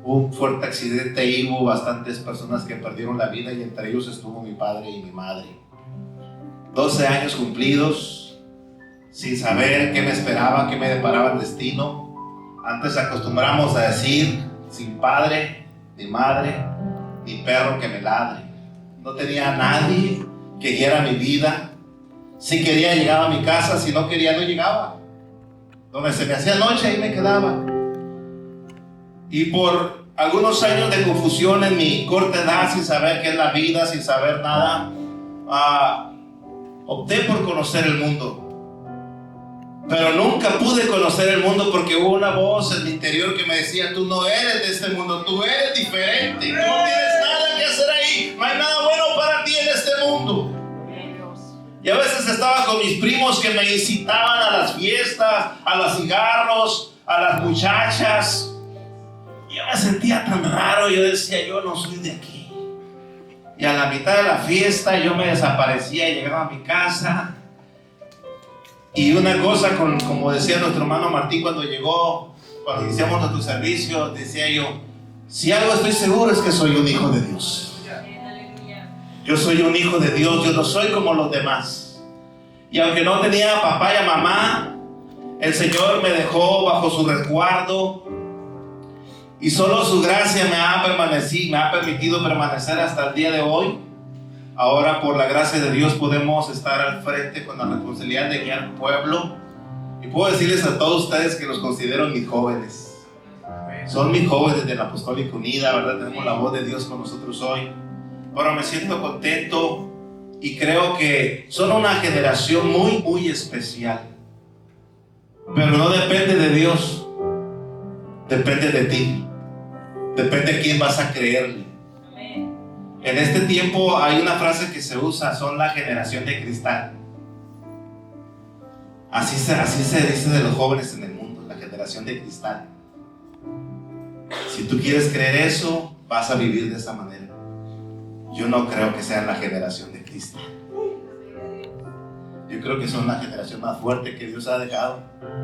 Hubo un fuerte accidente y hubo bastantes personas que perdieron la vida, y entre ellos estuvo mi padre y mi madre. 12 años cumplidos, sin saber qué me esperaba, qué me deparaba el destino. Antes acostumbramos a decir: sin padre, ni madre, ni perro que me ladre. No tenía a nadie que guiara mi vida. Si quería llegaba a mi casa, si no quería no llegaba. Donde se me hacía noche ahí me quedaba. Y por algunos años de confusión en mi corta edad, sin saber qué es la vida, sin saber nada, opté por conocer el mundo. Pero nunca pude conocer el mundo porque hubo una voz en mi interior que me decía: tú no eres de este mundo, tú eres diferente, tú no tienes nada que hacer ahí, no hay nada bueno para ti en este mundo. Y a veces estaba con mis primos que me incitaban a las fiestas, a los cigarros, a las muchachas. Yo me sentía tan raro, yo decía: yo no soy de aquí. Y a la mitad de la fiesta yo me desaparecía y llegaba a mi casa. Y una cosa, como decía nuestro hermano Martín cuando iniciamos nuestro servicio, decía yo: si algo estoy seguro es que soy un hijo de Dios. Yo soy un hijo de Dios, yo no soy como los demás. Y aunque no tenía papá y mamá, el Señor me dejó bajo su resguardo. Y solo su gracia me ha permitido permanecer hasta el día de hoy. Ahora, por la gracia de Dios, podemos estar al frente con la responsabilidad de guiar al pueblo. Y puedo decirles a todos ustedes que los considero mis jóvenes. Son mis jóvenes de la Apostólica Unida, ¿verdad? Tenemos la voz de Dios con nosotros hoy. Pero me siento contento y creo que son una generación muy, muy especial. Pero no depende de Dios, depende de ti. Depende de quién vas a creerle. En este tiempo hay una frase que se usa: son la generación de cristal. Así se dice de los jóvenes en el mundo, la generación de cristal. Si tú quieres creer eso, vas a vivir de esa manera. Yo no creo que sean la generación de cristal. Yo creo que son la generación más fuerte que Dios ha dejado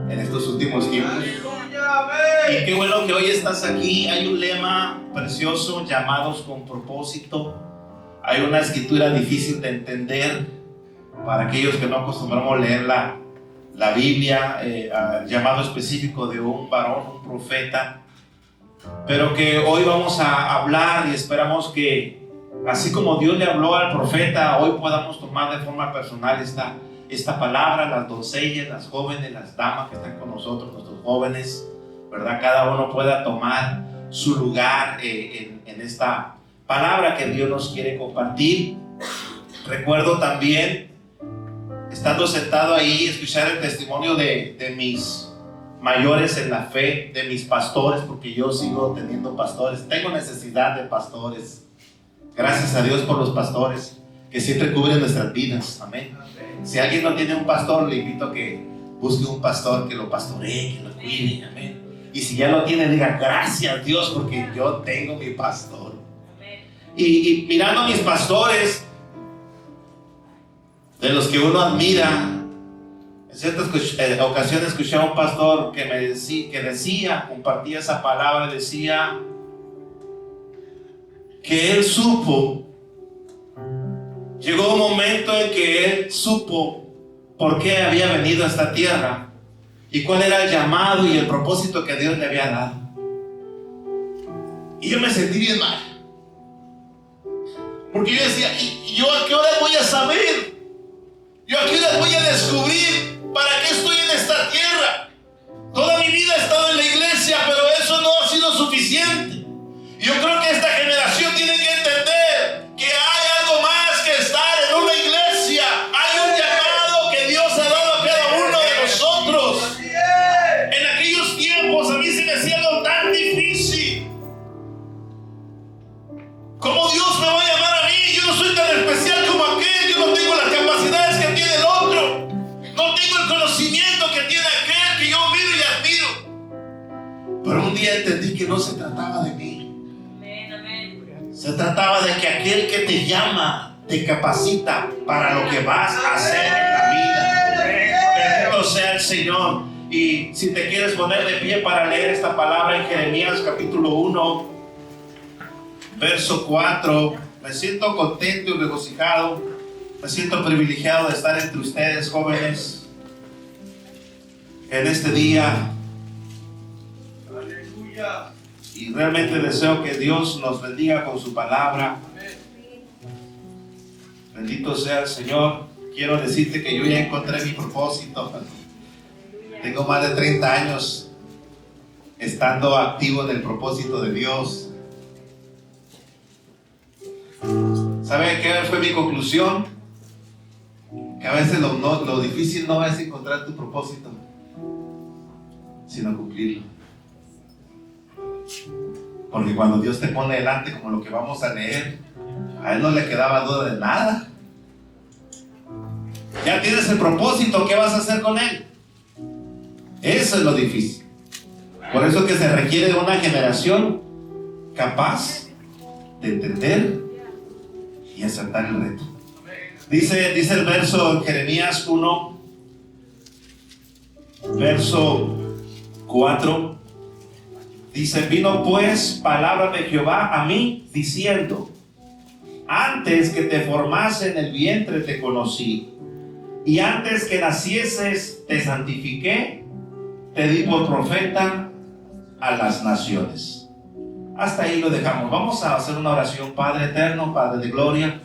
en estos últimos tiempos. Y qué bueno que hoy estás aquí. Hay un lema precioso: llamados con propósito. Hay una escritura difícil de entender para aquellos que no acostumbramos a leer la Biblia, llamado específico de un varón, un profeta. Pero que hoy vamos a hablar, y esperamos que así como Dios le habló al profeta, hoy podamos tomar de forma personal esta palabra. Las doncellas, las jóvenes, las damas que están con nosotros, nuestros jóvenes, ¿verdad? Cada uno pueda tomar su lugar en esta palabra que Dios nos quiere compartir. Recuerdo también, estando sentado ahí, escuchar el testimonio de mis mayores en la fe, de mis pastores, porque yo sigo teniendo pastores. Tengo necesidad de pastores. Gracias a Dios por los pastores que siempre cubren nuestras vidas. Amén. Si alguien no tiene un pastor, le invito a que busque un pastor que lo pastoree, que lo cuide. Amén. Y si ya lo tiene, diga: gracias Dios, porque yo tengo mi pastor. Y mirando a mis pastores, de los que uno admira, en ciertas ocasiones escuché a un pastor que decía, compartía esa palabra, decía que él supo, llegó un momento en que él supo por qué había venido a esta tierra y cuál era el llamado y el propósito que Dios le había dado. Y yo me sentí bien mal, porque yo decía: ¿y yo a qué hora voy a saber? ¿Yo a qué hora voy a descubrir para qué estoy en esta tierra? Toda mi vida he estado en la iglesia, pero eso no ha sido suficiente. Yo creo que esta generación tiene que entender que hay algo más que estar en una iglesia. Hay un llamado que Dios ha dado a cada uno de nosotros. En aquellos tiempos a mí se me hacía algo tan difícil. ¿Cómo Dios me va a llamar a mí? Yo no soy tan especial como aquel. Yo no tengo las capacidades que tiene el otro. No tengo el conocimiento que tiene aquel que yo miro y admiro. Pero un día entendí que no se trataba de mí. Se trataba de que aquel que te llama te capacita para lo que vas a hacer en la vida. Bendito sea el Señor. Y si te quieres poner de pie para leer esta palabra en Jeremías capítulo 1, verso 4. Me siento contento y regocijado. Me siento privilegiado de estar entre ustedes, jóvenes, en este día. Aleluya. Y realmente deseo que Dios nos bendiga con su palabra. Bendito sea el Señor. Quiero decirte que yo ya encontré mi propósito. Tengo más de 30 años estando activo en el propósito de Dios. ¿Sabe qué fue mi conclusión? Que a veces lo difícil no es encontrar tu propósito, sino cumplirlo. Porque cuando Dios te pone delante, como lo que vamos a leer, a Él no le quedaba duda de nada. Ya tienes el propósito, ¿qué vas a hacer con Él? Eso es lo difícil. Por eso que se requiere de una generación capaz de entender y aceptar el reto. Dice el verso en Jeremías 1, verso 4. Dice: vino pues palabra de Jehová a mí diciendo: antes que te formase en el vientre te conocí, y antes que nacieses te santifiqué, te di por profeta a las naciones. Hasta ahí lo dejamos. Vamos a hacer una oración. Padre eterno, Padre de gloria,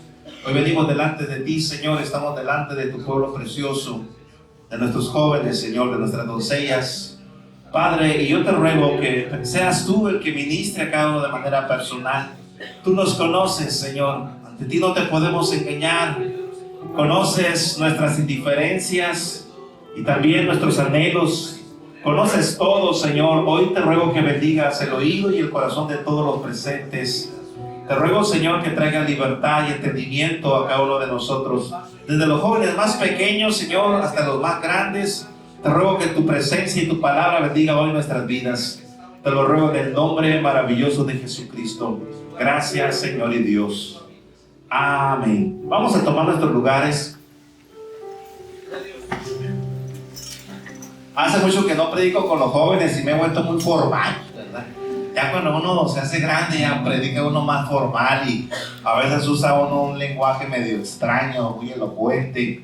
hoy venimos delante de ti, Señor. Estamos delante de tu pueblo precioso, de nuestros jóvenes, Señor, de nuestras doncellas, Padre. Y yo te ruego que seas tú el que ministre a cada uno de manera personal. Tú nos conoces, Señor. Ante ti no te podemos engañar. Conoces nuestras indiferencias y también nuestros anhelos. Conoces todo, Señor. Hoy te ruego que bendigas el oído y el corazón de todos los presentes. Te ruego, Señor, que traiga libertad y entendimiento a cada uno de nosotros, desde los jóvenes más pequeños, Señor, hasta los más grandes. Te ruego que tu presencia y tu palabra bendiga hoy nuestras vidas. Te lo ruego en el nombre maravilloso de Jesucristo. Gracias, Señor y Dios. Amén. Vamos a tomar nuestros lugares. Hace mucho que no predico con los jóvenes y me he vuelto muy formal, ¿verdad? Ya cuando uno se hace grande, ya predica uno más formal y a veces usa uno un lenguaje medio extraño, muy elocuente.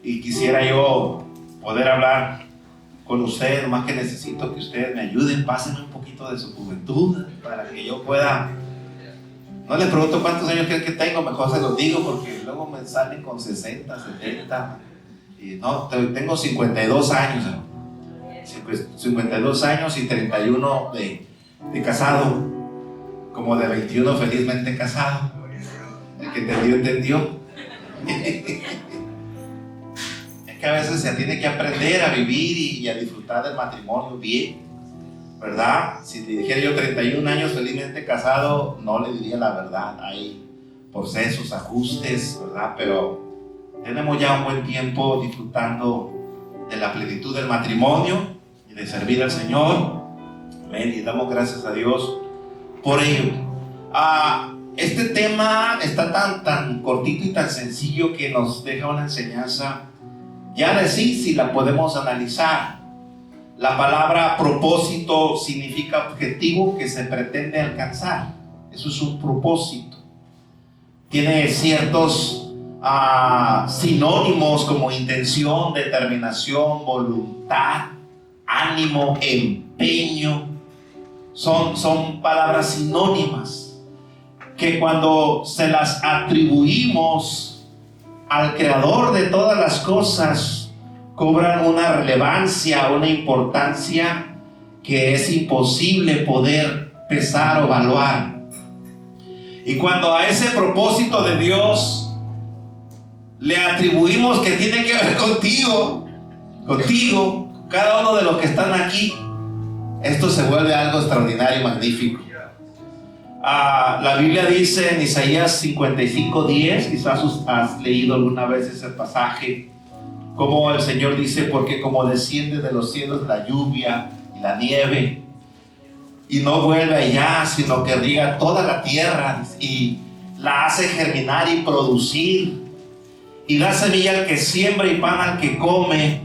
Y quisiera yo poder hablar con ustedes, más que necesito que ustedes me ayuden, pásenme un poquito de su juventud para que yo pueda. No les pregunto cuántos años creen que tengo, mejor se los digo porque luego me salen con 60, 70. Y no, tengo 52 años, ¿no? 52 años y 31 de casado, como de 21 felizmente casado. El que entendió, entendió. Es que a veces se tiene que aprender a vivir y a disfrutar del matrimonio bien, ¿verdad? Si le dijera yo 31 años felizmente casado, no le diría la verdad. Hay procesos, ajustes, ¿verdad? Pero tenemos ya un buen tiempo disfrutando de la plenitud del matrimonio y de servir al Señor. Amén. Y damos gracias a Dios por ello. Este tema está tan cortito y tan sencillo que nos deja una enseñanza. Ya de sí, si la podemos analizar. La palabra propósito significa objetivo que se pretende alcanzar. Eso es un propósito. Tiene ciertos sinónimos como intención, determinación, voluntad, ánimo, empeño. Son palabras sinónimas que cuando se las atribuimos al creador de todas las cosas cobran una relevancia, una importancia que es imposible poder pesar o evaluar. Y cuando a ese propósito de Dios le atribuimos que tiene que ver contigo, cada uno de los que están aquí, esto se vuelve algo extraordinario y magnífico. La Biblia dice en Isaías 55:10, quizás has leído alguna vez ese pasaje, como el Señor dice: porque como desciende de los cielos la lluvia y la nieve, y no vuelve allá, sino que riega toda la tierra y la hace germinar y producir, y da semilla al que siembra y pan al que come.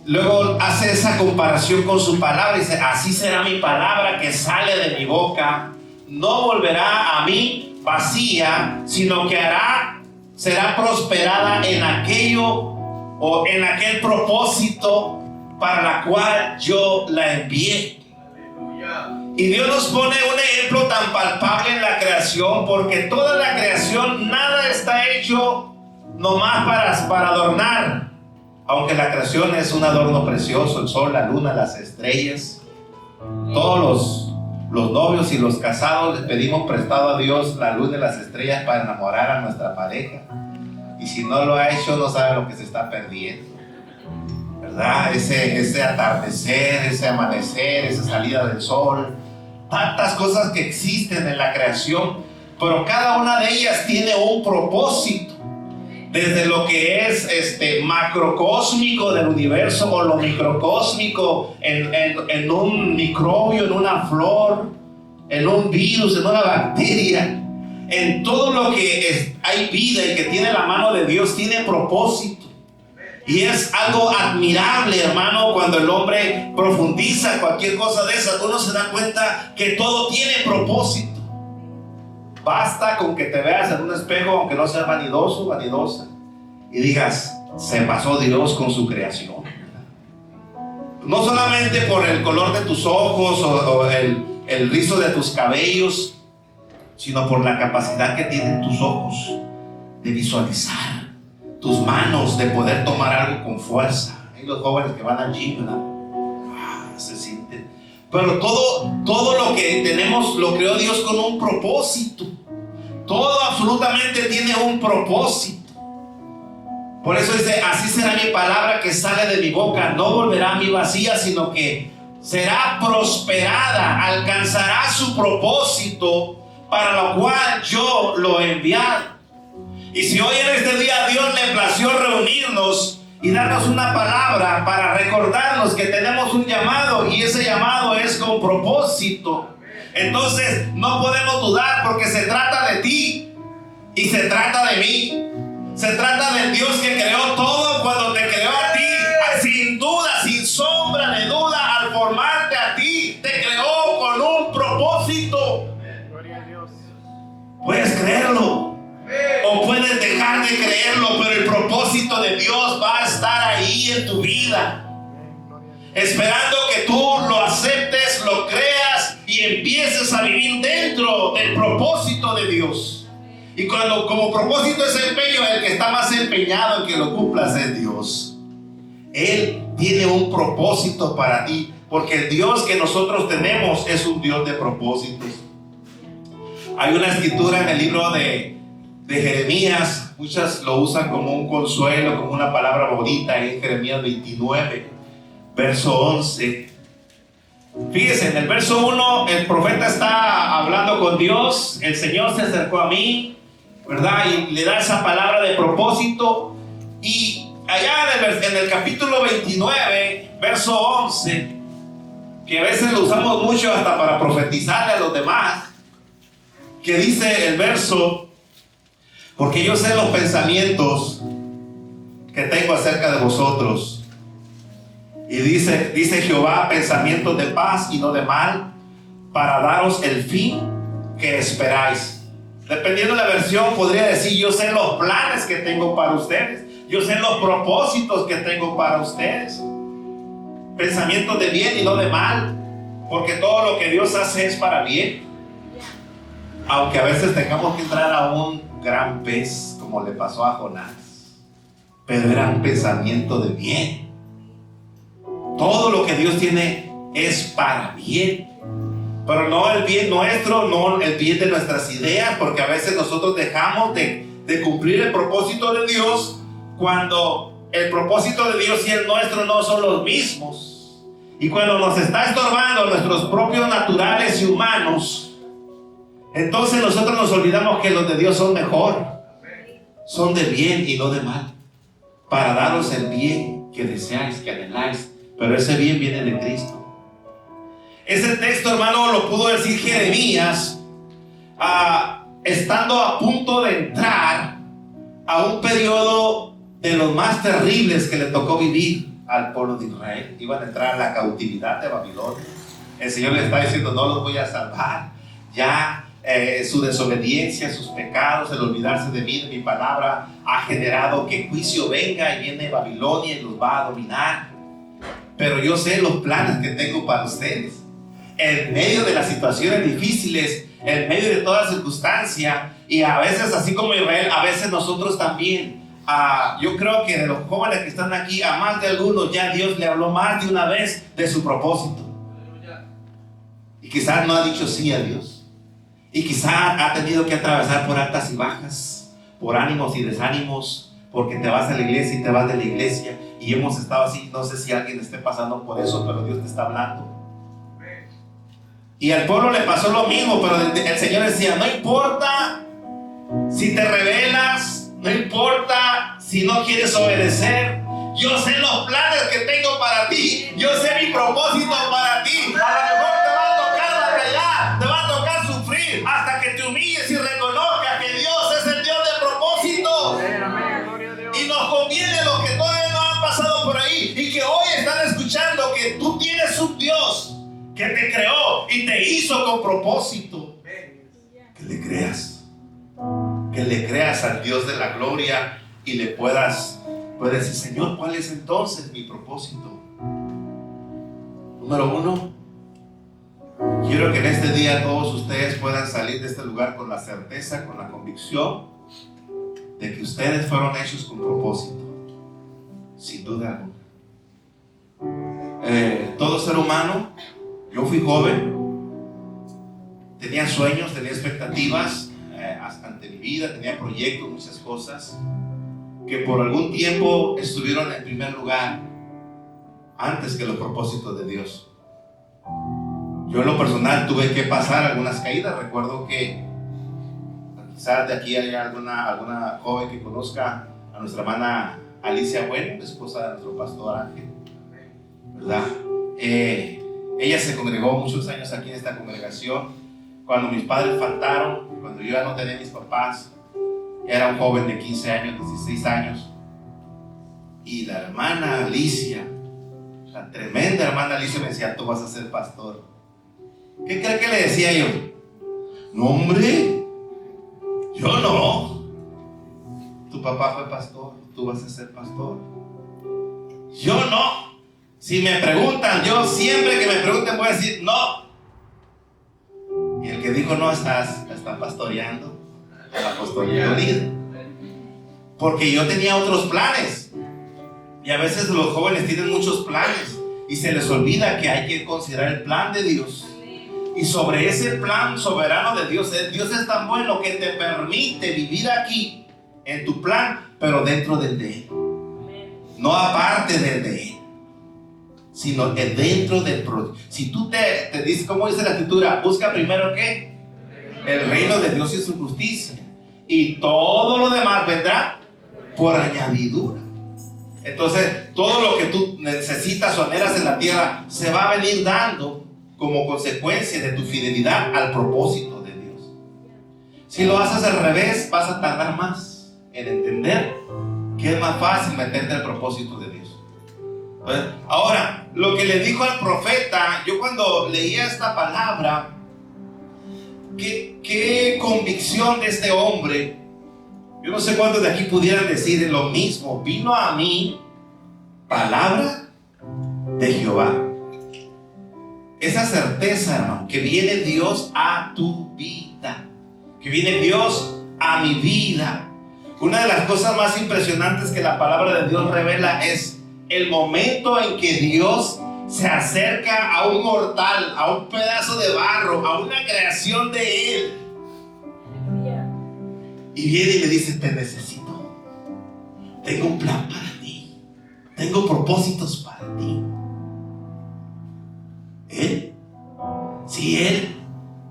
luego hace esa comparación con su palabra y dice: así será mi palabra que sale de mi boca, no volverá a mí vacía, sino que será prosperada en aquello o en aquel propósito para la cual yo la envié. Y Dios nos pone un ejemplo tan palpable en la creación, porque toda la creación, nada está hecho nomás para adornar. Aunque la creación es un adorno precioso, el sol, la luna, las estrellas. Todos los novios y los casados les pedimos prestado a Dios la luna y las estrellas para enamorar a nuestra pareja. Y si no lo ha hecho, no sabe lo que se está perdiendo, ¿verdad? Ese atardecer, ese amanecer, esa salida del sol. Tantas cosas que existen en la creación, pero cada una de ellas tiene un propósito. Desde lo que es macrocósmico del universo, o lo microcósmico en un microbio, en una flor, en un virus, en una bacteria. En todo lo que hay vida y que tiene la mano de Dios, tiene propósito. Y es algo admirable, hermano, cuando el hombre profundiza cualquier cosa de esas. Uno se da cuenta que todo tiene propósito. Basta con que te veas en un espejo, aunque no seas vanidoso, vanidosa, y digas: se pasó Dios con su creación. No solamente por el color de tus ojos o el rizo de tus cabellos, sino por la capacidad que tienen tus ojos de visualizar, tus manos de poder tomar algo con fuerza. Hay los jóvenes que van al gym, ¿verdad? Se sienten. Pero todo lo que tenemos lo creó Dios con un propósito. Todo absolutamente tiene un propósito. Por eso dice: así será mi palabra que sale de mi boca, no volverá a mí vacía, sino que será prosperada, alcanzará su propósito para lo cual yo lo he enviado. Y si hoy en este día Dios le plació reunirnos y darnos una palabra para recordarnos que tenemos un llamado, y ese llamado es con propósito, entonces no podemos dudar, porque se trata de ti y se trata de mí. Se trata del Dios que creó todo cuando te creó a ti. Sin duda, sin sombra de duda, al formarte a ti, te creó con un propósito. Puedes creerlo o puedes dejar de creerlo, pero el propósito de Dios va a estar ahí en tu vida, esperando que tú lo aceptes, lo creas y empieces a vivir dentro del propósito de Dios. Y cuando como propósito es empeño, el que está más empeñado en que lo cumplas es Dios. Él tiene un propósito para ti, porque el Dios que nosotros tenemos es un Dios de propósitos. Hay una escritura en el libro de Jeremías, muchas lo usan como un consuelo, como una palabra bonita, en Jeremías 29, verso 11. Fíjense, en el verso 1 el profeta está hablando con Dios. El Señor se acercó a mí, ¿verdad? Y le da esa palabra de propósito. Y allá en el capítulo 29, verso 11, que a veces lo usamos mucho hasta para profetizarle a los demás, que dice el verso: porque yo sé los pensamientos que tengo acerca de vosotros. Y dice Jehová: pensamientos de paz y no de mal, para daros el fin que esperáis. Dependiendo de la versión, podría decir: yo sé los planes que tengo para ustedes, yo sé los propósitos que tengo para ustedes. Pensamientos de bien y no de mal, porque todo lo que Dios hace es para bien. Aunque a veces tengamos que entrar a un gran pez, como le pasó a Jonás, pero era un pensamiento de bien. Todo lo que Dios tiene es para bien, pero no el bien nuestro, no el bien de nuestras ideas, porque a veces nosotros dejamos de cumplir el propósito de Dios, cuando el propósito de Dios y el nuestro no son los mismos. Y cuando nos está estorbando nuestros propios naturales y humanos, entonces nosotros nos olvidamos que los de Dios son mejor, son de bien y no de mal, para daros el bien que deseáis, que anheláis. Pero ese bien viene de Cristo. Ese texto, hermano, lo pudo decir Jeremías estando a punto de entrar a un periodo de los más terribles que le tocó vivir. al pueblo de Israel. Iban a entrar a la cautividad de Babilonia. El Señor le está diciendo: no los voy a salvar. Ya su desobediencia, sus pecados, el olvidarse de mí, de mi palabra, ha generado que juicio venga y viene Babilonia y los va a dominar. Pero yo sé los planes que tengo para ustedes. En medio de las situaciones difíciles, en medio de toda circunstancia, y a veces, así como Israel, a veces nosotros también. Yo creo que de los jóvenes que están aquí, a más de algunos ya Dios le habló más de una vez de su propósito. Y quizás no ha dicho sí a Dios. Y quizás ha tenido que atravesar por altas y bajas, por ánimos y desánimos, porque te vas a la iglesia y te vas de la iglesia. Y hemos estado así. No sé si alguien esté pasando por eso, pero Dios te está hablando. Y al pueblo le pasó lo mismo, pero el Señor decía: no importa si te rebelas, no importa si no quieres obedecer. Yo sé los planes que tengo para ti. Yo sé mi propósito para ti. A lo mejor te va a tocar batallar, te va a tocar sufrir, hasta que te humilles y reconozcas que Dios es el Dios de propósito. Y nos conviene los que todavía no han pasado por ahí y que hoy están escuchando que tú tienes un Dios que te creó y te hizo con propósito. Que le creas. Que le creas al Dios de la gloria y le puedes decir: Señor, ¿cuál es entonces mi propósito? Número 1, quiero que en este día todos ustedes puedan salir de este lugar con la certeza, con la convicción de que ustedes fueron hechos con propósito, sin duda alguna. Todo ser humano, yo fui joven, tenía sueños, tenía expectativas ante mi vida, tenía proyectos, muchas cosas que por algún tiempo estuvieron en primer lugar antes que los propósitos de Dios. Yo en lo personal tuve que pasar algunas caídas. Recuerdo que quizás de aquí haya alguna joven que conozca a nuestra hermana Alicia Bueno, esposa de nuestro pastor Ángel, ¿verdad? Ella se congregó muchos años aquí en esta congregación. Cuando mis padres faltaron, cuando yo ya no tenía mis papás, era un joven de 15 años, 16 años, y la hermana Alicia, la tremenda hermana Alicia, me decía: tú vas a ser pastor. ¿Qué cree que le decía yo? No, hombre, yo no. Tu papá fue pastor, tú vas a ser pastor. Yo no. Si me preguntan, yo siempre que me pregunten voy a decir no. Y el que dijo no, la está pastoreando, el apostolado líder. Porque yo tenía otros planes. Y a veces los jóvenes tienen muchos planes y se les olvida que hay que considerar el plan de Dios. Y sobre ese plan soberano de Dios, Dios es tan bueno que te permite vivir aquí en tu plan, pero dentro del de Él. No aparte del de Él, sino que dentro del proyecto. Si tú te dices, como dice la escritura, busca primero ¿qué? El reino de Dios y su justicia, y todo lo demás vendrá por añadidura. Entonces todo lo que tú necesitas o anhelas en la tierra se va a venir dando como consecuencia de tu fidelidad al propósito de Dios. Si lo haces al revés, vas a tardar más en entender que es más fácil meterte al propósito de Dios. Ahora, lo que le dijo al profeta, yo cuando leía esta palabra, qué convicción de este hombre. Yo no sé cuántos de aquí pudieran decir lo mismo: vino a mí palabra de Jehová. Esa certeza, hermano, que viene Dios a tu vida, que viene Dios a mi vida. Una de las cosas más impresionantes que la palabra de Dios revela es el momento en que Dios se acerca a un mortal, a un pedazo de barro, a una creación de Él. Y viene y le dice: te necesito. Tengo un plan para ti. Tengo propósitos para ti. Él, si Él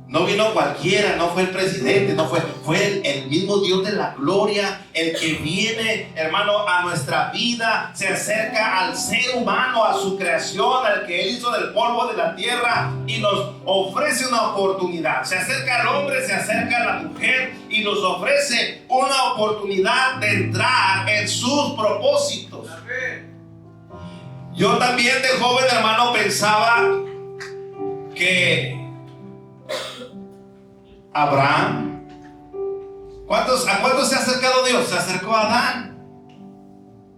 no vino cualquiera, no fue el presidente, no fue el mismo Dios de la gloria, el que viene, hermano, a nuestra vida, se acerca al ser humano, a su creación, al que Él hizo del polvo de la tierra y nos ofrece una oportunidad. Se acerca al hombre, se acerca a la mujer y nos ofrece una oportunidad de entrar en sus propósitos. Yo también de joven, hermano, pensaba que Abraham, ¿a cuántos se ha acercado Dios? Se acercó a Adán,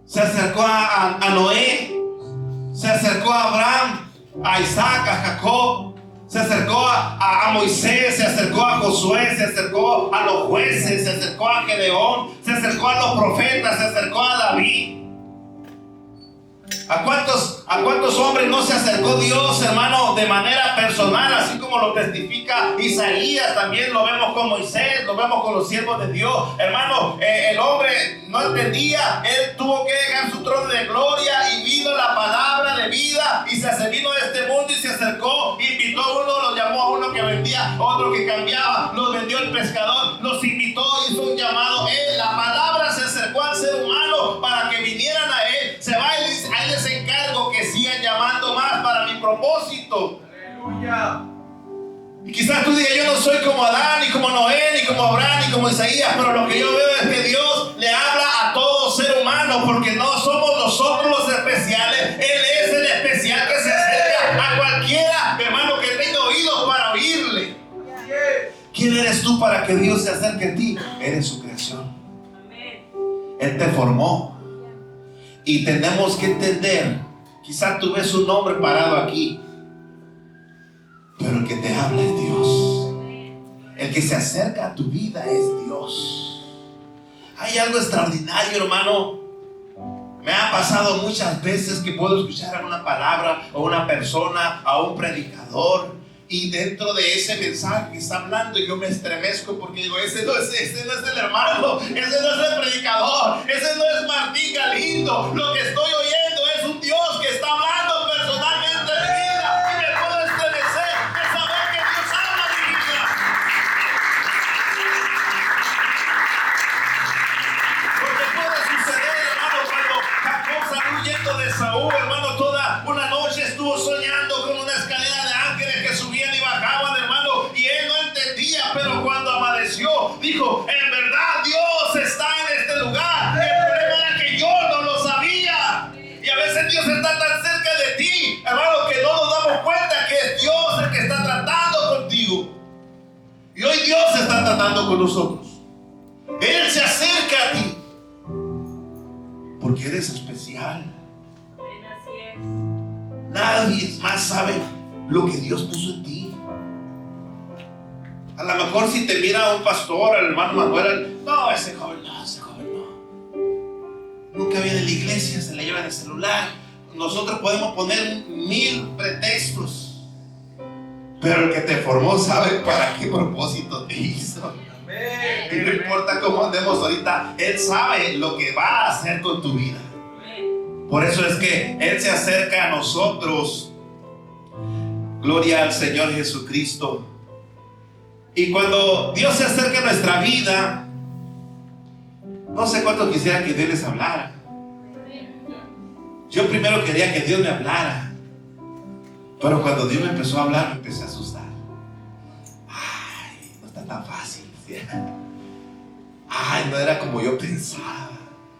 se acercó a Noé, se acercó a Abraham, a Isaac, a Jacob, se acercó a Moisés, se acercó a Josué, se acercó a los jueces, se acercó a Gedeón, se acercó a los profetas, se acercó a David. ¿A cuántos hombres no se acercó Dios, hermano, de manera personal, así como lo testifica Isaías? También lo vemos con Moisés, lo vemos con los siervos de Dios. Hermano, el hombre no entendía, él tuvo que dejar su trono de gloria y vino la palabra de vida y se vino de este mundo y se acercó, invitó a uno, lo llamó a uno que vendía, otro que cambiaba, los vendió el pescador, los invitó, hizo un llamado. La palabra se acercó al ser humano para que vinieran a él. Se va y dice, ahí les encargo que sigan llamando más para mi propósito. Aleluya. Y quizás tú digas, yo no soy como Adán, ni como Noé, ni como Abraham, ni como Isaías, pero lo que yo veo es que Dios le habla a todo ser humano, porque no somos nosotros los especiales, Él es el especial que se acerca a cualquiera, hermano, que tenga oídos para oírle. ¿Quién eres tú para que Dios se acerque a ti? Eres su creación. Él te formó. Y tenemos que entender, quizás tú ves un hombre parado aquí, pero el que te habla es Dios. El que se acerca a tu vida es Dios. Hay algo extraordinario, hermano. Me ha pasado muchas veces que puedo escuchar alguna palabra o una persona, a un predicador, y dentro de ese mensaje que está hablando yo me estremezco porque digo, ese no es el hermano, ese no es el predicador, ese no es Martín Galindo. Lo que estoy oyendo es un Dios que está hablando personalmente de mi vida y me puedo estremecer de saber que Dios habla de mi vida. Porque puede suceder, hermano, cuando Jacob salió huyendo de Saúl, hermano, toda una noche estuvo soñando con una escalera de ángeles que subían y bajaban, hermano, y él no entendía, pero cuando amaneció dijo, en verdad Dios está en este lugar. El problema era que yo no lo sabía. Y a veces Dios está tan cerca de ti, hermano, que no nos damos cuenta que es Dios el que está tratando contigo. Y hoy Dios está tratando con nosotros. Él se acerca a ti porque eres especial. Nadie más sabe lo que Dios puso en ti. A lo mejor si te mira un pastor, el hermano Manuel, no, ese joven no. Nunca viene a la iglesia, se le lleva en el celular. Nosotros podemos poner 1000 pretextos, pero el que te formó sabe para qué propósito te hizo. Y no importa cómo andemos ahorita, Él sabe lo que va a hacer con tu vida. Por eso es que Él se acerca a nosotros. Gloria al Señor Jesucristo. Y cuando Dios se acerca a nuestra vida, no sé cuánto quisiera que Dios les hablara. Yo primero quería que Dios me hablara, pero cuando Dios me empezó a hablar me empecé a asustar. Ay, no está tan fácil, ¿sí? Ay, no era como yo pensaba.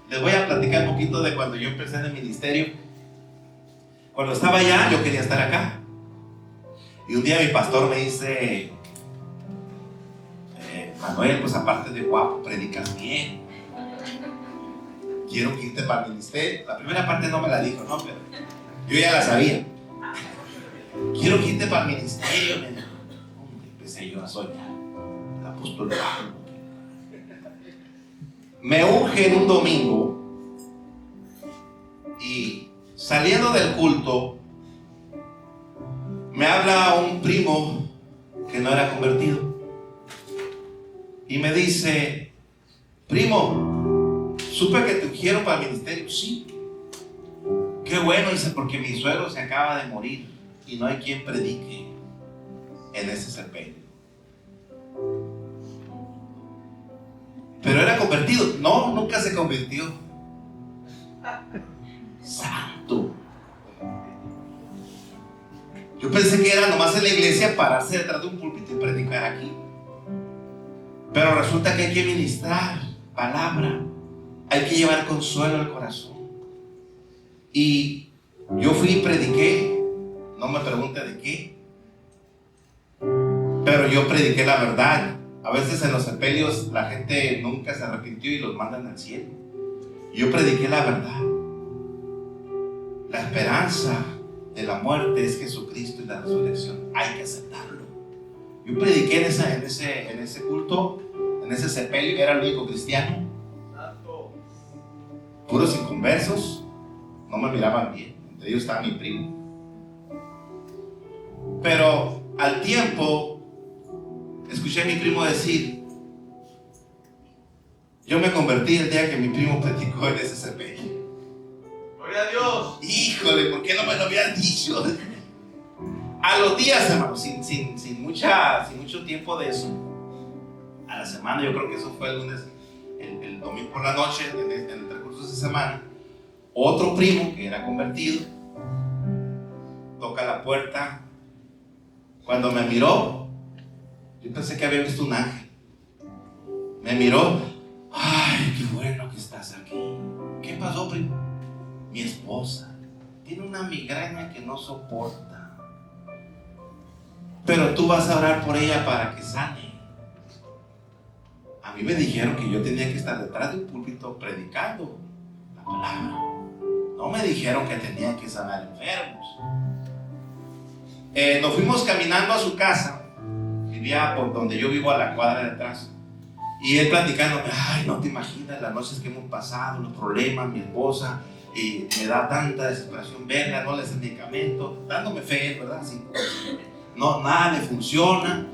Les voy a platicar un poquito de cuando yo empecé en el ministerio. Cuando estaba allá, yo quería estar acá. Y un día mi pastor me dice, Manuel, pues aparte de guapo, predicas bien. Quiero que irte para el ministerio. La primera parte no me la dijo, no, pero yo ya la sabía. Quiero que irte para el ministerio. Empecé yo a soñar. El apóstol Pablo me unge en un domingo y saliendo del culto me habla un primo que no era convertido y me dice, primo, supe que te quiero para el ministerio. Sí, qué bueno, dice, porque mi suegro se acaba de morir y no hay quien predique en ese sepelio. Pero era convertido. No, nunca se convirtió. Santo. Yo pensé que era nomás en la iglesia pararse detrás de un púlpito y predicar aquí. Pero resulta que hay que ministrar palabra. Hay que llevar consuelo al corazón. Y Yo fui y prediqué, no me pregunte de qué, pero yo prediqué la verdad. A veces en los sepelios la gente nunca se arrepintió y los mandan al cielo. Yo prediqué la verdad. La esperanza de la muerte es Jesucristo y la resurrección. Hay que aceptarlo. Yo prediqué en ese culto, en ese sepelio. Era el único cristiano. Puros inconversos. No me miraban bien. Entre ellos estaba mi primo. Pero al tiempo escuché a mi primo decir: yo me convertí el día que mi primo predicó en ese sepelio. Gloria a Dios. Híjole, ¿por qué no me lo habían dicho? A los días, hermano, sin mucho tiempo de eso, a la semana, yo creo que eso fue el lunes, el domingo por la noche, en el transcurso de esa semana, otro primo que era convertido toca la puerta. Cuando me miró, yo pensé que había visto un ángel. Me miró: ay, qué bueno que estás aquí. ¿Qué pasó, primo? Mi esposa tiene una migraña que no soporta, pero tú vas a orar por ella para que sane. A mí me dijeron que yo tenía que estar detrás de un púlpito predicando la palabra. No me dijeron que tenía que sanar enfermos. Nos fuimos caminando a su casa. Vivía por donde yo vivo, a la cuadra de atrás. Y él platicando: ay, no te imaginas las noches que hemos pasado, los problemas, mi esposa, y me da tanta desesperación verla, no le hace medicamento, dándome fe, ¿verdad? Así, no, nada le funciona,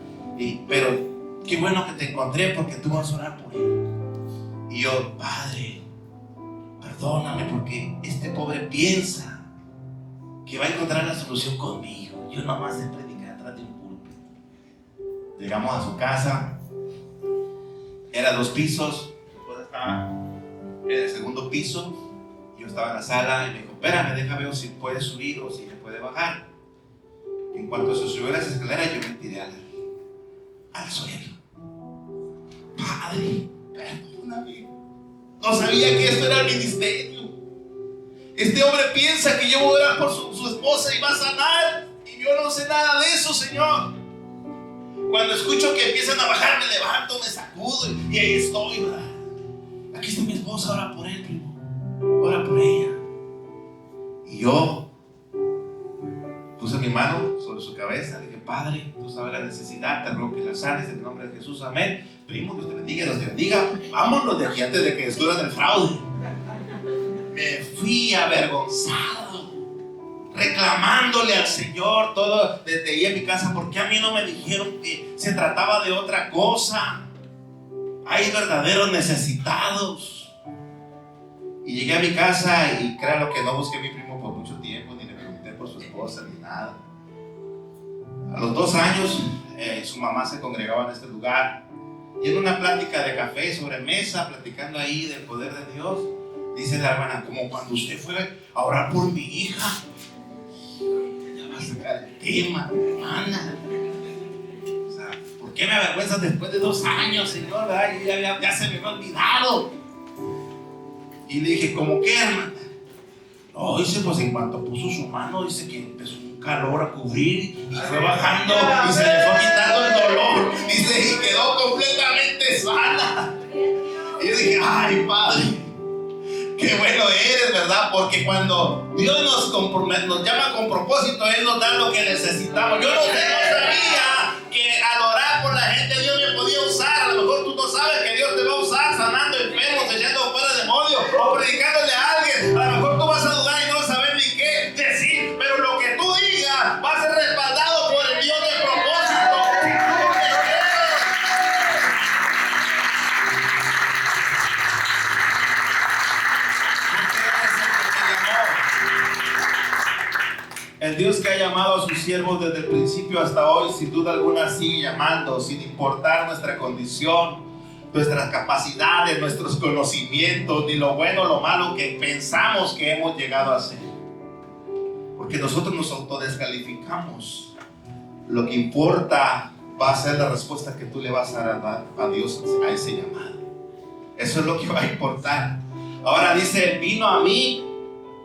pero qué bueno que te encontré porque tú vas a orar por él. Y yo: padre, perdóname porque este pobre piensa que va a encontrar la solución conmigo. Yo nomás sé predicar atrás de un púlpito. Llegamos a su casa, era 2 pisos, después estaba en el segundo piso. Yo estaba en la sala y me dijo: espérame, déjame ver si puede subir o si me puede bajar. En cuanto se subió las escaleras, yo me tiré al suelo. Padre, perdóname. No sabía que esto era el ministerio. Este hombre piensa que yo voy a orar por su esposa y va a sanar. Y yo no sé nada de eso, Señor. Cuando escucho que empiezan a bajar, me levanto, me sacudo y ahí estoy, ¿verdad? Aquí está mi esposa, ora por él, primo. Ora por ella. Y yo puse mi mano sobre su cabeza. Le dije: padre, tú sabes la necesidad, te ruego que la sanes en el nombre de Jesús, amén. Primo, Dios te bendiga, Dios te bendiga. Vámonos de aquí antes de que descubran el fraude. Me fui avergonzado, reclamándole al Señor todo desde ahí en mi casa. ¿Por qué a mí no me dijeron que se trataba de otra cosa? Hay verdaderos necesitados. Y llegué a mi casa y créanlo que no busqué a mi primo por mucho tiempo, ni le pregunté por su esposa, ni nada. A los 2 años, su mamá se congregaba en este lugar. Y en una plática de café sobre mesa, platicando ahí del poder de Dios, dice la hermana: como cuando usted fue a orar por mi hija. Ya va a sacar el tema, hermana. O sea, ¿por qué me avergüenzas después de 2 años, Señor? Ya se me había olvidado. Y le dije: ¿cómo qué, hermana? No, dice, pues en cuanto puso su mano, dice que empezó un calor a cubrir y fue bajando y se le fue quitando el dolor. Dice, y quedó completamente sana. Y yo dije: ay, padre, qué bueno eres, ¿verdad? Porque cuando Dios nos llama con propósito, Él nos da lo que necesitamos. Yo no sabía que al orar por la gente Dios me podía usar. A lo mejor tú no sabes que Dios te va a usar sanando enfermos, echando fuera demonios o predicándole a alguien. A lo mejor tú vas a dudar y no sabes ni qué decir, pero lo que tú digas va a ser respaldado por el Dios de propósito. El Dios que ha llamado a sus siervos desde el principio hasta hoy, sin duda alguna sigue llamando, sin importar nuestra condición, nuestras capacidades, nuestros conocimientos, ni lo bueno o lo malo que pensamos que hemos llegado a ser. Porque nosotros nos autodescalificamos. Lo que importa va a ser la respuesta que tú le vas a dar a Dios a ese llamado. Eso es lo que va a importar. Ahora dice: vino a mí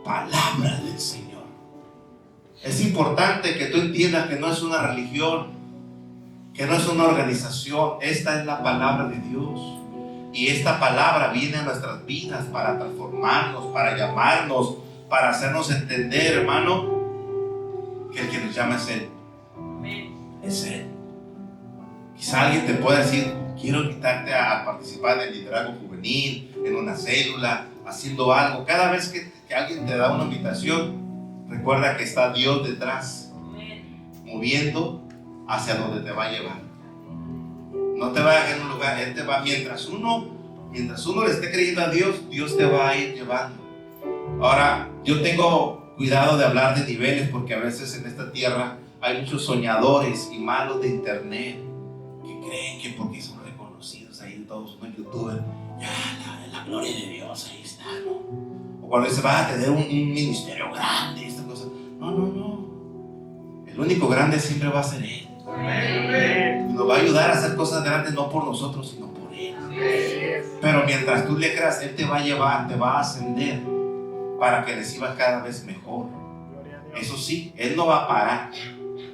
palabra del Señor. Es importante que tú entiendas que no es una religión, que no es una organización. Esta es la palabra de Dios. Y esta palabra viene a nuestras vidas para transformarnos, para llamarnos, para hacernos entender, hermano, que el que nos llama es Él. Es Él. Quizá alguien te pueda decir: quiero invitarte a participar en el liderazgo juvenil, en una célula, haciendo algo. Cada vez que alguien te da una invitación, recuerda que está Dios detrás, moviendo hacia donde te va a llevar. No te va a dejar en un lugar. Él te va, mientras uno le esté creyendo a Dios, Dios te va a ir llevando. Ahora, yo tengo cuidado de hablar de niveles, porque a veces en esta tierra hay muchos soñadores y malos de internet que creen que porque son reconocidos ahí todos unos youtubers, ya la gloria de Dios ahí está, ¿no? O cuando se va a tener un ministerio grande, esta cosa. No. El único grande siempre va a ser Él. Y nos va a ayudar a hacer cosas grandes, no por nosotros, sino por Él. Pero mientras tú le creas, Él te va a llevar, te va a ascender para que recibas cada vez mejor. Eso sí, Él no va a parar.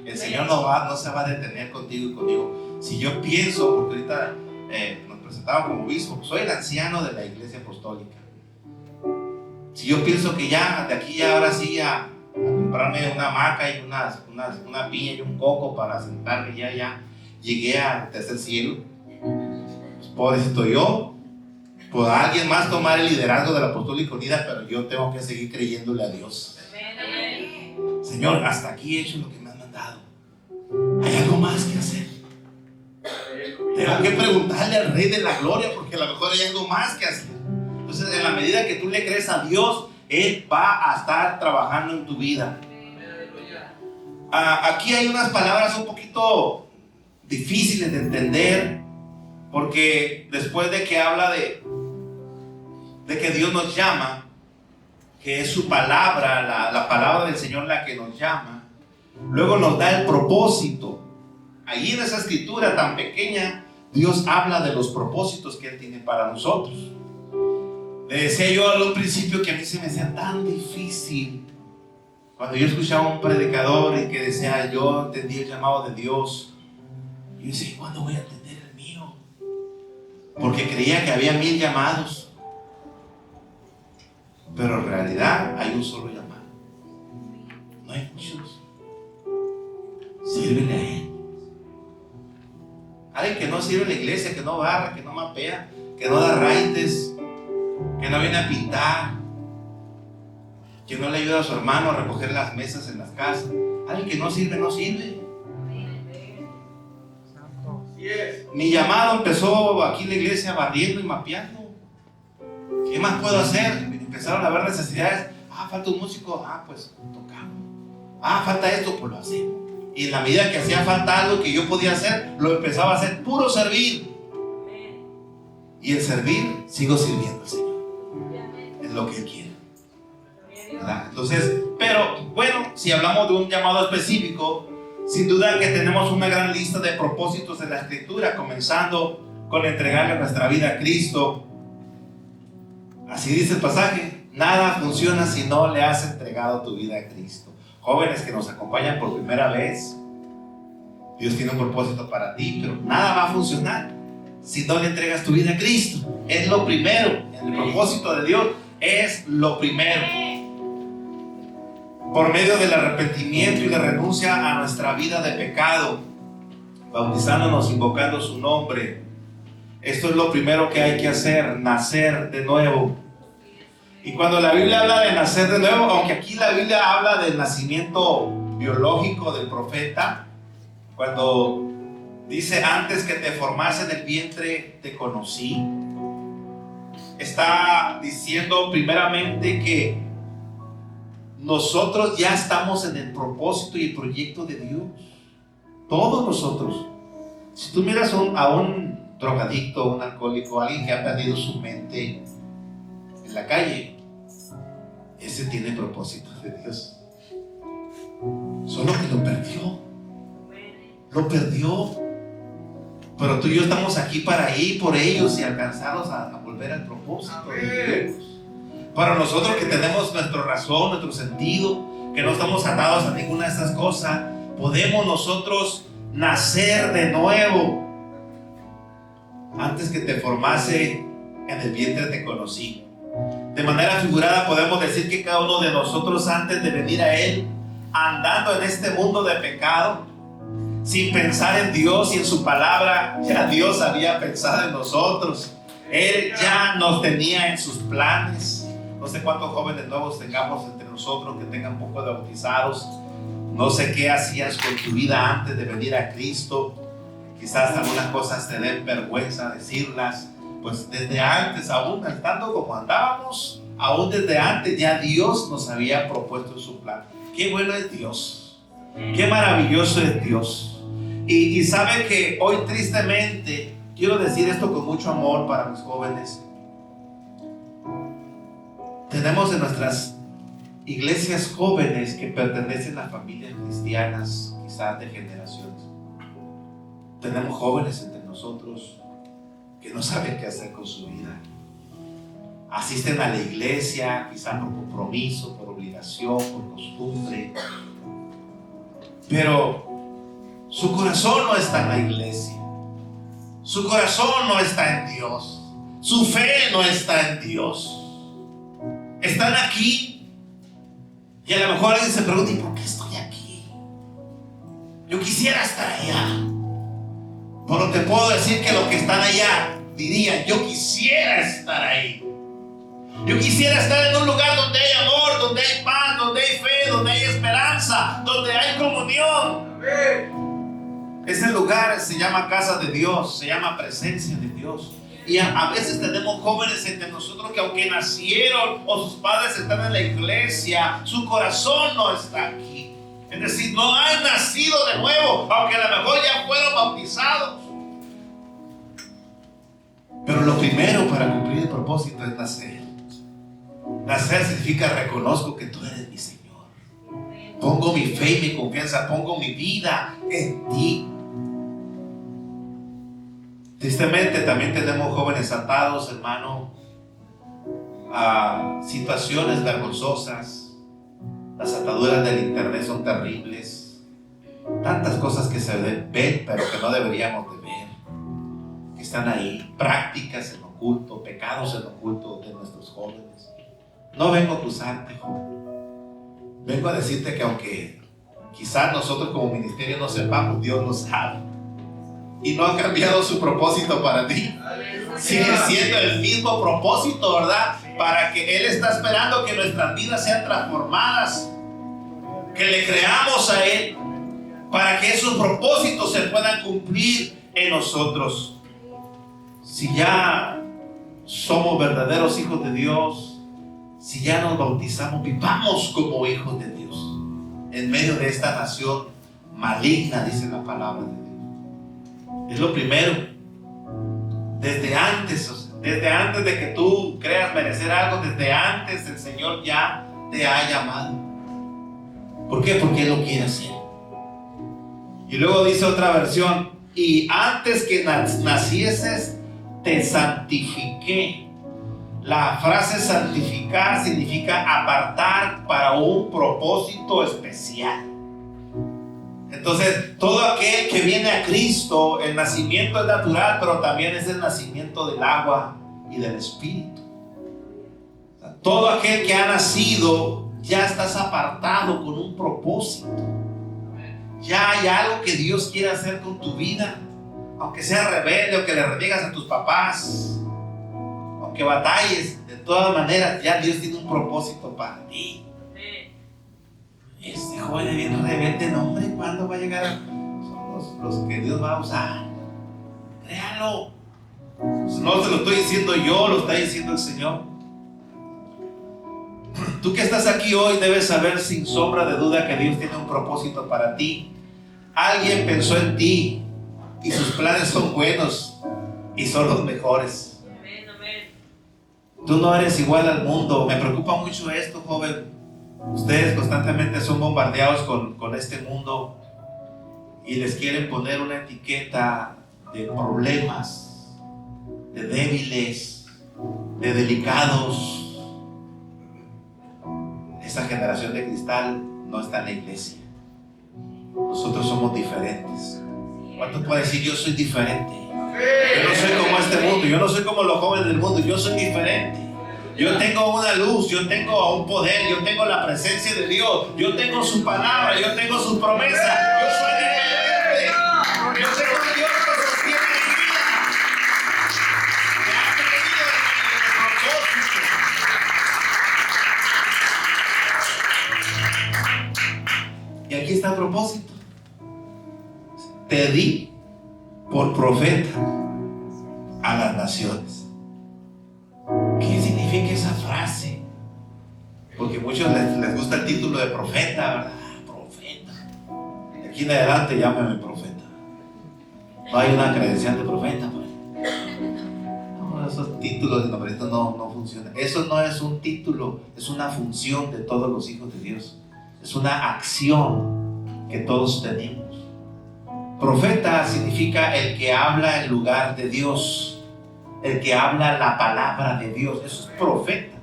El Señor no se va a detener contigo y conmigo. Si yo pienso, porque ahorita nos presentaba como obispo, soy el anciano de la iglesia apostólica. Si yo pienso que ya, de aquí ya, ahora sí, a comprarme una hamaca y una piña y un coco para sentarme, ya llegué al tercer cielo, pues, pobrecito yo, podrá alguien más tomar el liderazgo de la Apostólica Unida, pero yo tengo que seguir creyéndole a Dios. Señor, hasta aquí he hecho lo que me han mandado. ¿Hay algo más que hacer? Tengo que preguntarle al Rey de la Gloria, porque a lo mejor hay algo más que hacer. Entonces, en la medida que tú le crees a Dios, Él va a estar trabajando en tu vida. Aquí hay unas palabras un poquito difíciles de entender, porque después de que habla de que Dios nos llama, que es su palabra, la palabra del Señor la que nos llama, luego nos da el propósito. Ahí en esa escritura tan pequeña, Dios habla de los propósitos que Él tiene para nosotros. Le decía yo al principio que a mí se me hacía tan difícil cuando yo escuchaba a un predicador y que decía: yo entendí el llamado de Dios. Y yo decía: ¿cuándo voy a entender el mío? Porque creía que había 1000 llamados, pero en realidad hay un solo llamado. No hay muchos. Sírvele a Él. Alguien que no sirve en la iglesia, que no barra, que no mapea, que no da raites, que no viene a pintar, que no le ayuda a su hermano a recoger las mesas en las casas. Alguien que no sirve. Mi llamado empezó aquí en la iglesia barriendo y mapeando. ¿Qué más puedo hacer? Empezaron a haber necesidades. Falta un músico. Pues tocamos. Falta esto, pues lo hacemos. Y en la medida que hacía falta algo que yo podía hacer, lo empezaba a hacer. Puro servir. Y el servir, sigo sirviendo al Señor. Es lo que Él quiere, ¿verdad? Entonces, pero bueno, si hablamos de un llamado específico, sin duda que tenemos una gran lista de propósitos en la Escritura, comenzando con entregarle nuestra vida a Cristo. Así dice el pasaje: nada funciona si no le has entregado tu vida a Cristo. Jóvenes que nos acompañan por primera vez, Dios tiene un propósito para ti, pero nada va a funcionar si no le entregas tu vida a Cristo. Es lo primero. El propósito de Dios es lo primero. Por medio del arrepentimiento y la renuncia a nuestra vida de pecado, bautizándonos, invocando su nombre. Esto es lo primero que hay que hacer: nacer de nuevo. Y cuando la Biblia habla de nacer de nuevo, aunque aquí la Biblia habla del nacimiento biológico del profeta, cuando dice: antes que te formase en el vientre te conocí, está diciendo primeramente que nosotros ya estamos en el propósito y el proyecto de Dios. Todos nosotros. Si tú miras a un drogadicto, un alcohólico, alguien que ha perdido su mente en la calle, ese tiene propósito de Dios. Solo que lo perdió. Pero tú y yo estamos aquí para ir por ellos y alcanzarlos a volver al propósito de Dios. Para nosotros que tenemos nuestra razón, nuestro sentido, que no estamos atados a ninguna de estas cosas, podemos nosotros nacer de nuevo. Antes que te formase en el vientre te conocí. De manera figurada podemos decir que cada uno de nosotros, antes de venir a Él, andando en este mundo de pecado, sin pensar en Dios y en su palabra, ya Dios había pensado en nosotros. Él ya nos tenía en sus planes. No sé cuántos jóvenes nuevos tengamos entre nosotros que tengan poco de bautizados. No sé qué hacías con tu vida antes de venir a Cristo. Quizás algunas cosas te den vergüenza decirlas. Pues desde antes, aún estando como andábamos, aún desde antes ya Dios nos había propuesto en su plan. Qué bueno es Dios. Qué maravilloso es Dios. Y sabe que hoy tristemente, quiero decir esto con mucho amor para mis jóvenes, tenemos en nuestras iglesias jóvenes que pertenecen a familias cristianas, quizás de generaciones. Tenemos jóvenes entre nosotros que no saben qué hacer con su vida. Asisten a la iglesia, quizás por compromiso, por obligación, por costumbre, pero su corazón no está en la iglesia. Su corazón no está en Dios. Su fe no está en Dios. Están aquí y a lo mejor alguien se pregunta: ¿y por qué estoy aquí? Yo quisiera estar allá. Pero te puedo decir que los que están allá dirían: yo quisiera estar ahí. Yo quisiera estar en un lugar donde hay amor, donde hay paz, donde hay fe, donde hay esperanza, donde hay comunión. Ese lugar se llama casa de Dios, se llama presencia de Dios. Y a veces tenemos jóvenes entre nosotros que, aunque nacieron o sus padres están en la iglesia, su corazón no está aquí. Es decir, no han nacido de nuevo, aunque a lo mejor ya fueron bautizados. Pero lo primero para cumplir el propósito es nacer. Nacer significa: reconozco que tú eres mi Señor. Pongo mi fe y mi confianza, pongo mi vida en ti. Tristemente también tenemos jóvenes atados, hermano, a situaciones vergonzosas. Las ataduras del internet son terribles. Tantas cosas que se ven, pero que no deberíamos de ver, que están ahí. Prácticas en oculto, pecados en oculto de nuestros jóvenes. No vengo a acusarte, joven. Vengo a decirte que aunque quizás nosotros como ministerio no sepamos, Dios lo sabe. Y no ha cambiado su propósito para ti. Sigue siendo el mismo propósito, ¿verdad? Para que Él está esperando que nuestras vidas sean transformadas, que le creamos a Él, para que esos propósitos se puedan cumplir en nosotros. Si ya somos verdaderos hijos de Dios, si ya nos bautizamos, vivamos como hijos de Dios en medio de esta nación maligna, dice la palabra de Dios. Es lo primero. Desde antes de que tú creas merecer algo, desde antes el Señor ya te ha llamado. ¿Por qué? Porque Él lo quiere hacer. Y luego dice otra versión: y antes que nacieses te santifiqué. La frase santificar significa apartar para un propósito especial. Entonces, todo aquel que viene a Cristo, el nacimiento es natural, pero también es el nacimiento del agua y del Espíritu. O sea, todo aquel que ha nacido, ya estás apartado con un propósito. Ya hay algo que Dios quiere hacer con tu vida. Aunque seas rebelde o que le reniegas a tus papás, aunque batalles, de todas maneras, ya Dios tiene un propósito para ti. Este joven es bien rebelde, no, hombre, ¿cuándo va a llegar? Son los que Dios va a usar. Créalo. No se lo estoy diciendo yo, lo está diciendo el Señor. Tú que estás aquí hoy debes saber sin sombra de duda que Dios tiene un propósito para ti. Alguien pensó en ti y sus planes son buenos y son los mejores. Tú no eres igual al mundo. Me preocupa mucho esto, joven. Ustedes constantemente son bombardeados con este mundo y les quieren poner una etiqueta de problemas, de débiles, de delicados. Esa generación de cristal no está en la iglesia. Nosotros somos diferentes. ¿Cuántos pueden decir yo soy diferente? Yo no soy como este mundo, yo no soy como los jóvenes del mundo, yo soy diferente. Yo tengo una luz, yo tengo un poder, yo tengo la presencia de Dios, yo tengo su palabra, yo tengo sus promesas. Yo soy diferente. Yo sé que Dios me sostiene en mi vida. Me ha creído en mi propósito. Y aquí está el propósito. Te di por profeta a las naciones. ¿Qué significa esa frase? Porque a muchos les gusta el título de profeta, ¿verdad? Profeta. De aquí en adelante llámame profeta. No hay una credencial de profeta. No, esos títulos de nombrecitos no funcionan. Eso no es un título, es una función de todos los hijos de Dios. Es una acción que todos tenemos. Profeta significa el que habla en lugar de Dios, el que habla la palabra de Dios. Eso es profeta,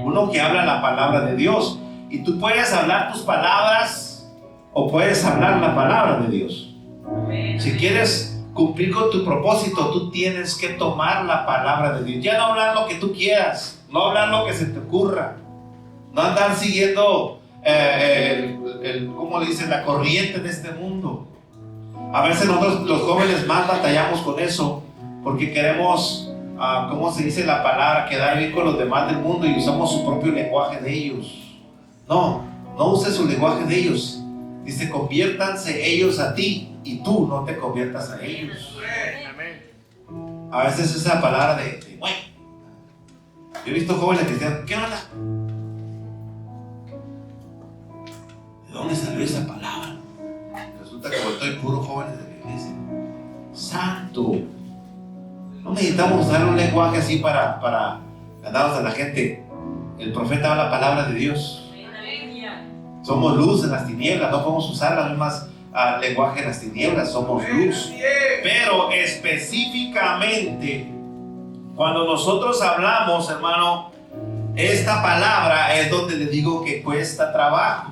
uno que habla la palabra de Dios. Y tú puedes hablar tus palabras o puedes hablar la palabra de Dios. Si quieres cumplir con tu propósito, tú tienes que tomar la palabra de Dios. Ya no hablar lo que tú quieras, no hablar lo que se te ocurra, no andar siguiendo ¿cómo le dicen? La corriente de este mundo. A veces nosotros los jóvenes más batallamos con eso porque queremos, ¿cómo se dice la palabra? Quedar bien con los demás del mundo y usamos su propio lenguaje de ellos. No uses su lenguaje de ellos. Dice, conviértanse ellos a ti y tú no te conviertas a ellos. A veces esa palabra de bueno. Yo he visto jóvenes que dicen, ¿qué onda? ¿De dónde salió esa palabra? Resulta que estoy puro jóvenes de la iglesia. Santo. No necesitamos usar un lenguaje así para ganarnos a la gente. El profeta habla la palabra de Dios. Somos luz en las tinieblas. No podemos usar las mismas lenguaje en las tinieblas. Somos luz. Pero específicamente, cuando nosotros hablamos, hermano, esta palabra es donde le digo que cuesta trabajo.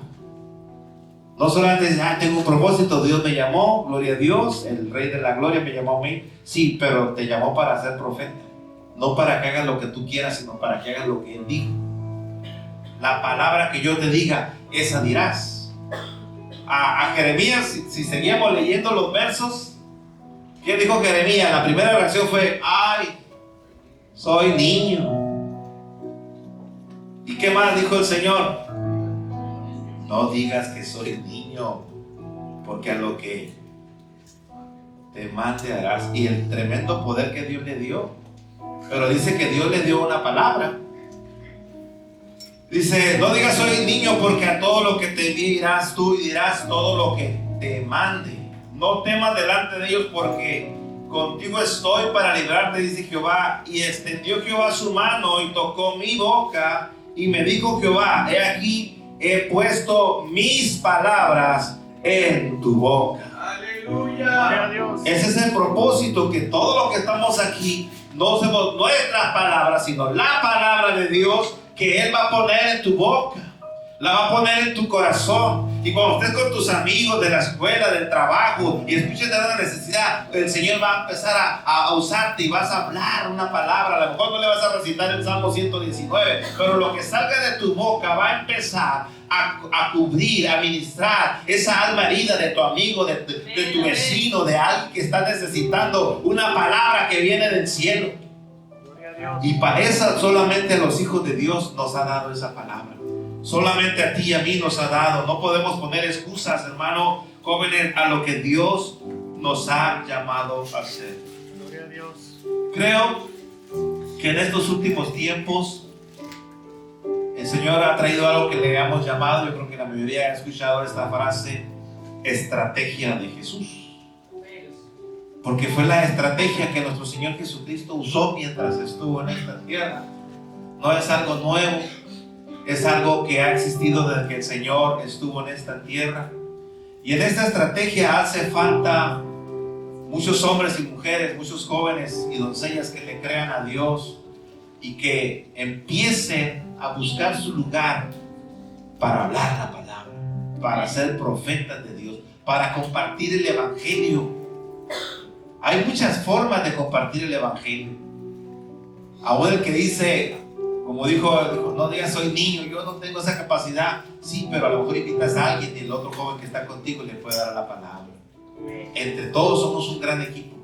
No solamente dice, tengo un propósito, Dios me llamó, gloria a Dios, el Rey de la Gloria me llamó a mí. Sí, pero te llamó para ser profeta. No para que hagas lo que tú quieras, sino para que hagas lo que Él dijo. La palabra que yo te diga, esa dirás. A Jeremías, si seguíamos leyendo los versos, ¿qué dijo Jeremías? La primera oración fue, ay, soy niño. ¿Y qué más dijo el Señor? No digas que soy niño, porque a lo que te mande harás. Y el tremendo poder que Dios le dio. Pero dice que Dios le dio una palabra. Dice, no digas soy niño, porque a todo lo que te dirás tú y dirás todo lo que te mande. No temas delante de ellos, porque contigo estoy para librarte, dice Jehová. Y extendió Jehová su mano y tocó mi boca, y me dijo Jehová, he aquí, he puesto mis palabras en tu boca. Aleluya. Ese es el propósito, que todo lo que estamos aquí no somos nuestras palabras, sino la palabra de Dios que Él va a poner en tu boca, la va a poner en tu corazón. Y cuando estés con tus amigos de la escuela, del trabajo, y escuches de una necesidad, el Señor va a empezar a usarte y vas a hablar una palabra. A lo mejor no le vas a recitar el Salmo 119, pero lo que salga de tu boca va a empezar a cubrir, a ministrar esa alma herida de tu amigo, de tu vecino, de alguien que está necesitando una palabra que viene del cielo. Y para eso solamente a los hijos de Dios nos ha dado esa palabra. Solamente a ti y a mí nos ha dado. No podemos poner excusas, hermano, jóvenes, a lo que Dios nos ha llamado a hacer. Gloria a Dios. Creo que en estos últimos tiempos el Señor ha traído algo que le hemos llamado, yo creo que la mayoría ha escuchado esta frase, estrategia de Jesús. Porque fue la estrategia que nuestro Señor Jesucristo usó mientras estuvo en esta tierra. No es algo nuevo, es algo que ha existido desde que el Señor estuvo en esta tierra. Y en esta estrategia hace falta muchos hombres y mujeres, muchos jóvenes y doncellas que le crean a Dios y que empiecen a buscar su lugar para hablar la palabra. para ser profetas de Dios, para compartir el evangelio. Hay muchas formas de compartir el evangelio. Ahora el que dice, como dijo, no digas soy niño, yo no tengo esa capacidad. Sí, pero a lo mejor invitas a alguien y el otro joven que está contigo le puede dar la palabra. Entre todos somos un gran equipo.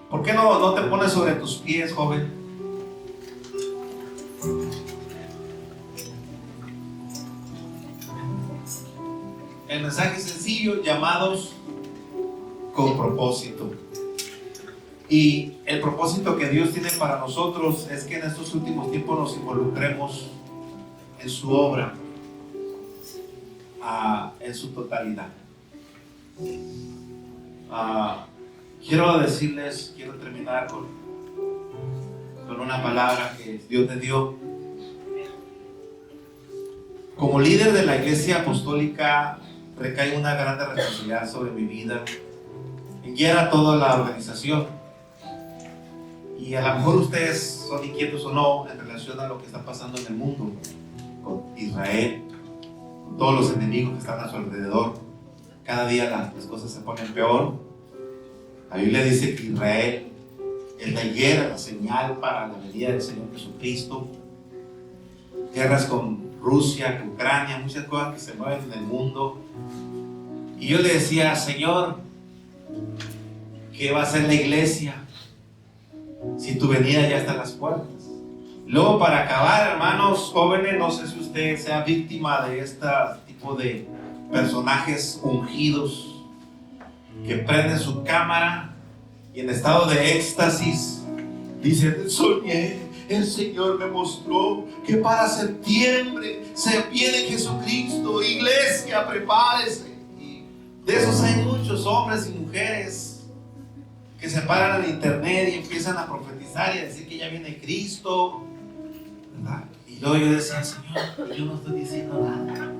¿Por qué no te pones sobre tus pies, joven? El mensaje es sencillo, llamados con propósito. Y el propósito que Dios tiene para nosotros es que en estos últimos tiempos nos involucremos en su obra, en su totalidad. Quiero terminar con una palabra que Dios me dio. Como líder de la Iglesia Apostólica, recae una gran responsabilidad sobre mi vida, en guiar a toda la organización. Y a lo mejor ustedes son inquietos o no en relación a lo que está pasando en el mundo, con Israel, con todos los enemigos que están a su alrededor. Cada día las cosas se ponen peor. La Biblia dice que Israel es la guerra, la señal para la venida del Señor Jesucristo. Guerras con Rusia, con Ucrania, muchas cosas que se mueven en el mundo. Y yo le decía, Señor, ¿qué va a hacer la iglesia si tu venida ya está a las puertas? Luego, para acabar, hermanos jóvenes, no sé si usted sea víctima de este tipo de personajes ungidos que prenden su cámara y en estado de éxtasis dicen, soñé, el Señor me mostró que para septiembre se viene Jesucristo, iglesia, prepárese. Y de esos hay muchos hombres y mujeres que se paran en internet y empiezan a profetizar y a decir que ya viene Cristo, ¿verdad? Y luego yo decía, Señor, yo no estoy diciendo nada.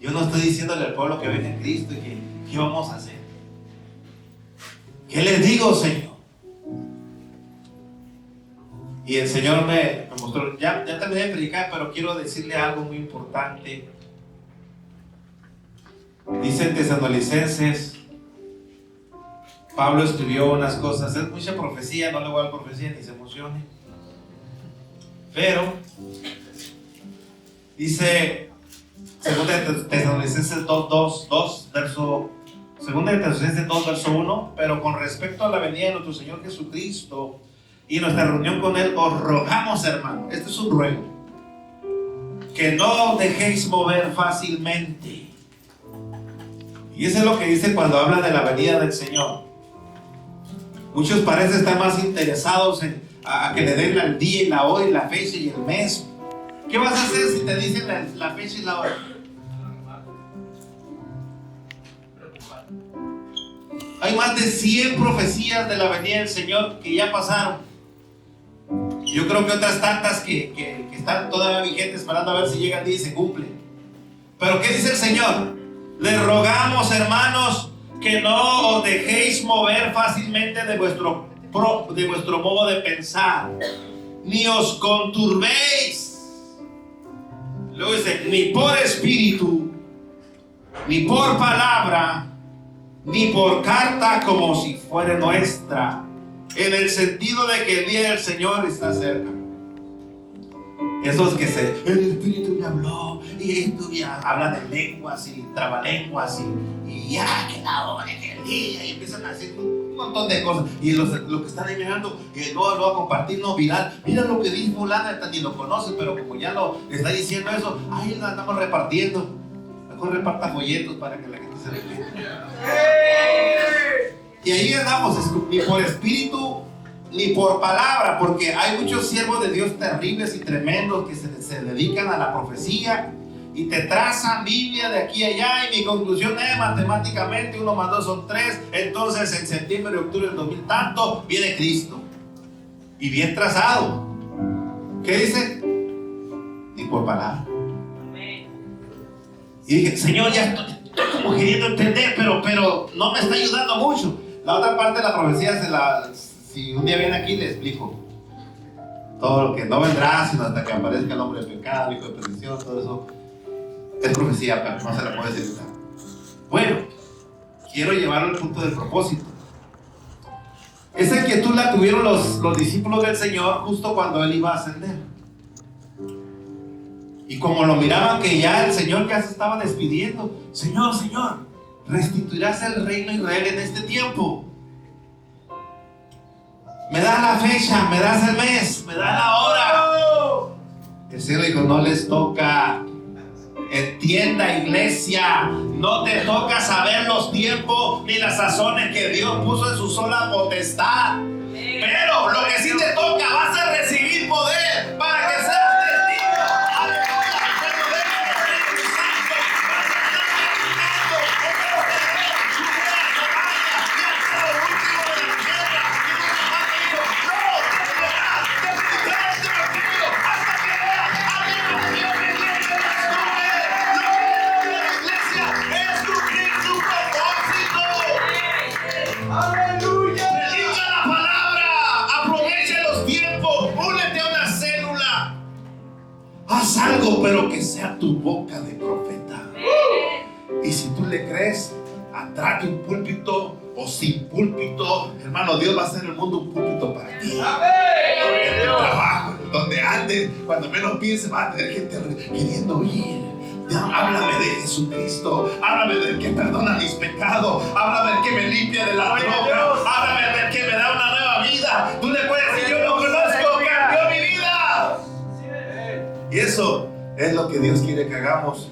Yo no estoy diciéndole al pueblo que viene Cristo y que ¿qué vamos a hacer? ¿Qué les digo, Señor? Y el Señor me mostró, ya terminé de predicar, pero quiero decirle algo muy importante. Dice en Tesalonicenses, Pablo escribió unas cosas, es mucha profecía, no le voy a dar profecía ni se emocione. Pero dice, segunda de Tesalonicenses 2, verso 1, pero con respecto a la venida de nuestro Señor Jesucristo y nuestra reunión con Él, os rogamos, hermano, este es un ruego, que no os dejéis mover fácilmente. Y eso es lo que dice cuando habla de la venida del Señor. Muchos parecen estar más interesados a que le den el día y la hora y la fecha y el mes. ¿Qué vas a hacer si te dicen la fecha y la hora? Hay más de 100 profecías de la venida del Señor que ya pasaron. Yo creo que otras tantas que están todavía vigentes esperando a ver si llega el día y se cumplen. Pero ¿qué dice el Señor? Les rogamos, hermanos, que no os dejéis mover fácilmente de vuestro modo de pensar, ni os conturbéis. Luego dice, ni por espíritu, ni por palabra, ni por carta como si fuera nuestra, en el sentido de que el día del Señor está cerca. Esos que el Espíritu me habló y esto ya hablan de lenguas y trabalenguas y ya que la hora, que el día, y empiezan a decir un montón de cosas. Y los que están ahí mirando, que no lo va a compartir, no viral. Mira lo que dice fulana, ni lo conoce, pero como ya lo está diciendo eso, ahí lo andamos repartiendo. Mejor reparta folletos para que la gente se repita. Y ahí andamos, ni por espíritu ni por palabra, porque hay muchos siervos de Dios terribles y tremendos que se dedican a la profecía y te trazan Biblia de aquí a allá, y mi conclusión es matemáticamente 1 más 2 son 3, entonces en septiembre y octubre del 2000 tanto viene Cristo, y bien trazado. ¿Qué dice? Ni por palabra. Y dije, Señor, ya estoy como queriendo entender, pero no me está ayudando mucho. La otra parte de la profecía si un día viene aquí le explico todo lo que no vendrá sino hasta que aparezca el hombre de pecado, hijo de perdición, todo eso. Es profecía, pero no se la puedo decir. Bueno, quiero llevarlo al punto del propósito. Esa inquietud la tuvieron los discípulos del Señor justo cuando Él iba a ascender. Y como lo miraban que ya el Señor ya se estaba despidiendo, Señor, Señor, restituirás el reino de Israel en este tiempo. Me das la fecha, me das el mes, me das la hora. El Señor dijo, no les toca. Entienda, iglesia, no te toca saber los tiempos ni las sazones que Dios puso en su sola potestad. Pero lo que sí te toca, vas a recibir poder para que seas testigo. Aleluya. Cuando venga el Espíritu Santo, vas a estar caminando en su vaya y hasta lo último de la tierra. Y tu mamá te dijo, no, terminarás de predicar este evangelio hasta que veas a mi nación viviendo en las nubes. Lo que debe la iglesia es cumplir su propósito. Aleluya. Predica la palabra, aprovecha los tiempos, únete a una célula. Haz algo, pero que sea tu boca de profeta. Y si tú le crees, atrás de un púlpito o sin púlpito, hermano, Dios va a hacer el mundo un púlpito para ti. En el trabajo, donde andes, cuando menos pienses, va a tener gente queriendo oír. Háblame de Jesucristo, háblame del que perdona mis pecados, háblame del que me limpia de la droga, háblame del que me da una nueva vida. Tú le puedes decir, yo lo conozco, cambió mi vida. Y eso es lo que Dios quiere que hagamos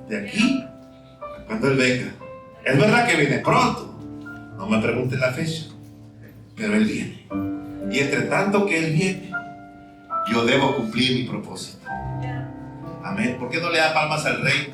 de aquí a cuando Él venga. Es verdad que viene pronto, no me preguntes la fecha, pero Él viene. Y entre tanto que Él viene, yo debo cumplir mi propósito. Amén. ¿Por qué no le da palmas al Rey?